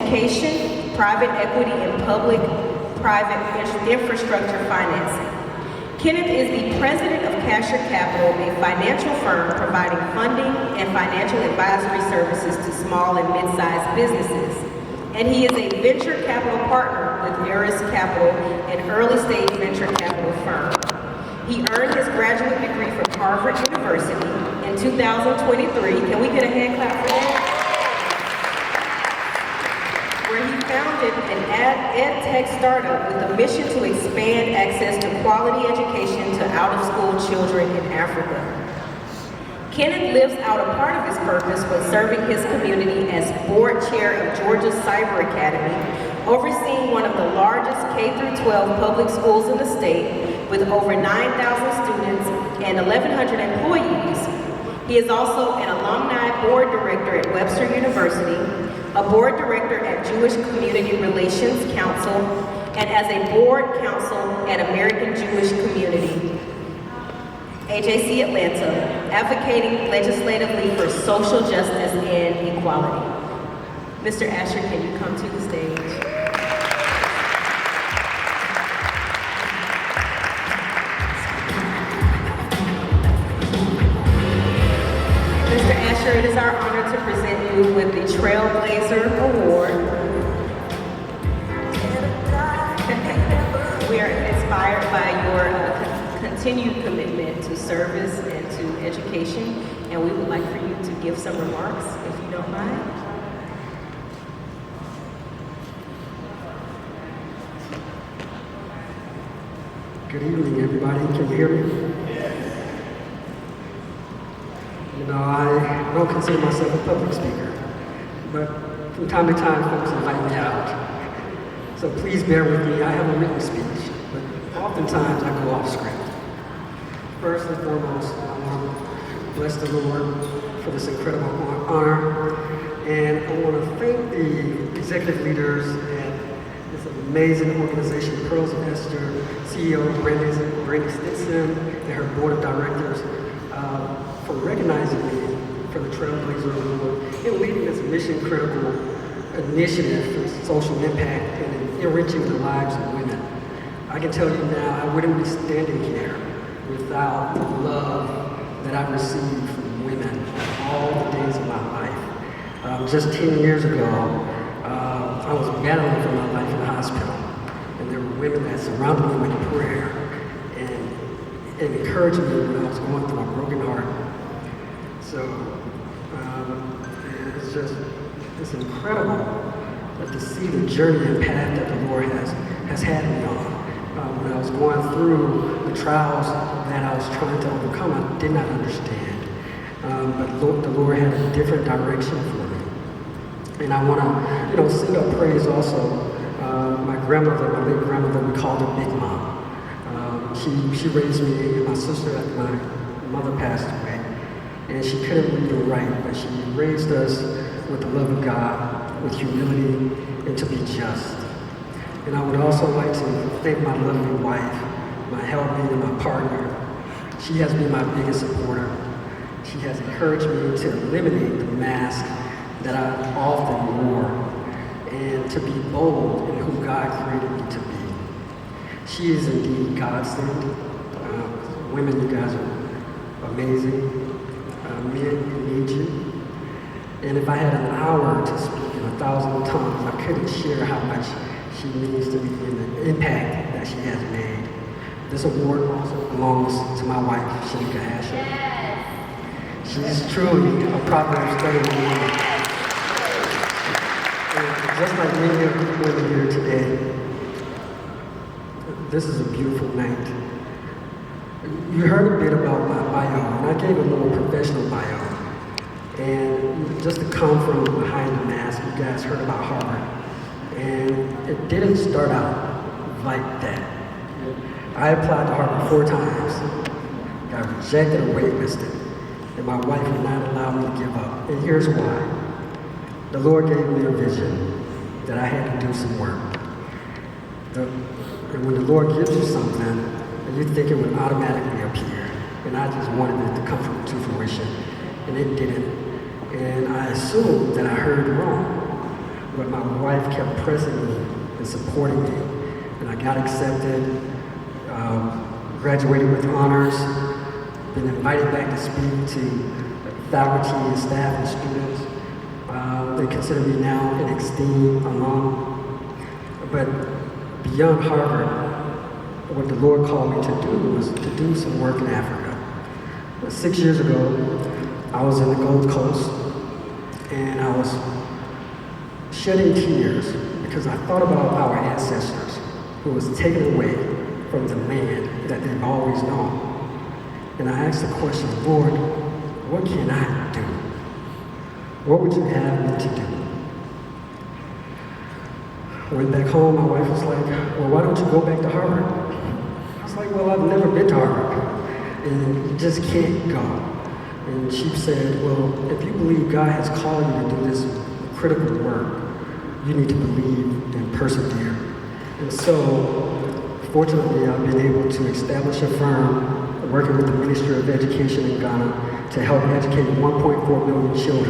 education, private equity, and public-private infrastructure financing. Kenneth is the president of Casher Capital, a financial firm providing funding and financial advisory services to small and mid-sized businesses. And he is a venture capital partner with Eris Capital, an early-stage venture capital firm. He earned his graduate degree from Harvard University in 2023. Can we get a hand clap for that? Where he founded an ed tech startup with a mission to expand access to quality education to out-of-school children in Africa. Kenneth lives out a part of his purpose when serving his community as board chair of Georgia's Cyber Academy, overseeing one of the largest K-12 public schools in the state with over 9,000 students and 1,100 employees. He is also an alumni board director at Webster University, a board director at Jewish Community Relations Council, and as a board counsel at American Jewish Community, AJC Atlanta, advocating legislatively for social justice and equality. Mr. Asher, can you come to the stage? Mr. Asher, it is our honor to present you with the Trailblazer Award. We are inspired by your continued commitment to service and to education, and we would like for you to give some remarks, if you don't mind. Good evening, everybody. Can you hear me? You know, I don't consider myself a public speaker, but from time to time, folks invite me out. So please bear with me. I have a written speech, but oftentimes I go off script. First and foremost, I want to bless the Lord for this incredible honor, and I want to thank the executive leaders at this amazing organization, Pearls of Esther, CEO Brandy Stinson, and her board of directors, for recognizing me for the Trailblazer Award and leading this mission-critical initiative for social impact and enriching the lives of women. I can tell you now, I wouldn't be standing here without the love that I've received from women all the days of my life. Just 10 years ago, I was battling for my life in the hospital, and there were women that surrounded me with prayer and encouraged me when I was going through a broken heart. So it's incredible to see the journey and path that the Lord has had me on. When I was going through the trials that I was trying to overcome, I did not understand. But the Lord had a different direction for me. And I want to, sing up praise also. My grandmother, my late grandmother, we called her Big Mom. She raised me and my sister after my mother passed away. And she couldn't read or write, but she raised us with the love of God, with humility, and to be just. And I would also like to thank my lovely wife, my helpmate, and my partner. She has been my biggest supporter. She has encouraged me to eliminate the mask that I often wore and to be bold in who God created me to be. She is indeed God-sent. Women, you guys are amazing. Men need you. And if I had an hour to speak in 1,000 tongues, I couldn't share how much she means to me and the impact that she has made. This award also belongs to my wife, Shanika Asher. Yes. She's truly a Proverbs 31 woman. And just like many of the women here today, this is a beautiful night. You heard a bit about my bio, and I gave a little professional bio. And just to come from behind the mask, you guys heard about Harvard. And it didn't start out like that. I applied to Harvard 4 times, got rejected or waitlisted, and my wife would not allow me to give up. And here's why. The Lord gave me a vision that I had to do some work. And when the Lord gives you something, you think it would automatically appear. And I just wanted it to come to fruition, and it didn't. And I assumed that I heard wrong. but my wife kept pressing me and supporting me. And I got accepted, graduated with honors, been invited back to speak to faculty and staff and students. They consider me now an esteemed alum. But beyond Harvard, what the Lord called me to do was to do some work in Africa. 6 years ago, I was in the Gold Coast, and I was shedding tears because I thought about our ancestors who was taken away from the land that they've always known. And I asked the question, Lord, what can I do? What would you have me to do? I went back home, my wife was like, well, why don't you go back to Harvard? I was like, well, I've never been to Harvard, and you just can't go. And she said, well, if you believe God has called you to do this critical work, you need to believe and persevere. And so, fortunately, I've been able to establish a firm working with the Ministry of Education in Ghana to help educate 1.4 million children